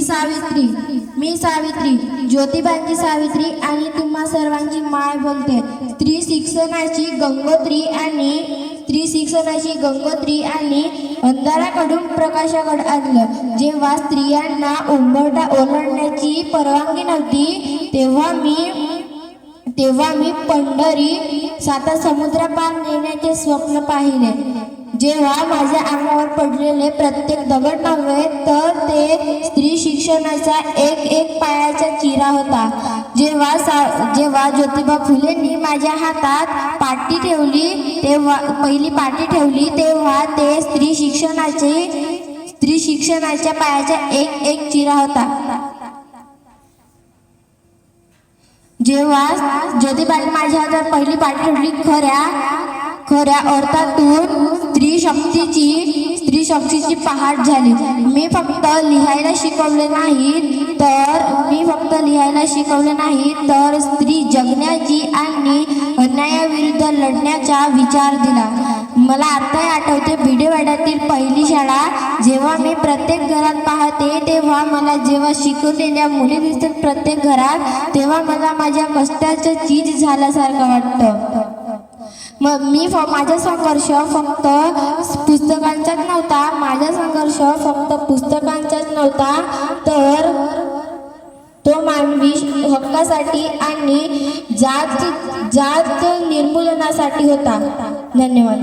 मी सावित्री ज्योतिबांची सावित्री आणि तुम्हा सर्वांची माय बोलते। स्त्री शिक्षणाची गंगोत्री आणि अंधाराकडून प्रकाशाकडे आणलं। जेव्हा स्त्रियांना उंबरठा ओलांडण्याची परवानगी नव्हती तेव्हा मी पंढरी 7 समुद्रपार नेण्याचे स्वप्न पाहिले। जेव्हा माझ्या अंगावर पडलेले प्रत्येक दगड नव्हे तर ते स्त्री शिक्षणाचा एक पायाचा चिरा होता। जेव्हा ज्योतिबा फुलेंनी माझ्या हातात पहिली पाटी ठेवली तेव्हा ते स्त्री शिक्षणाच्या पायाचा एक चिरा होता। जेव्हा ज्योतिबाने माझ्या हातात पहिली पाटी ठेवली खऱ्या अर्थातून स्त्री शक्तीची पहाट झाली। मी फक्त लिहायला शिकवले नाही तर स्त्री जगण्याची आणि अन्यायाविरुद्ध लढण्याचा विचार दिला। मला आता आठवते भिडेवाड्यातील पहिली शाळा। जेव्हा मी प्रत्येक घरात पाहते तेव्हा मला जेव्हा शिकवलेल्या मुली दिसतात प्रत्येक घरात तेव्हा मला माझ्या कष्टाचं चीज झाल्यासारखं वाटतं। माझा संघर्ष फक्त पुस्तकांचाच नव्हता तर तो मानवी हक्कासाठी आणि जात निर्मूलनासाठी होता। धन्यवाद।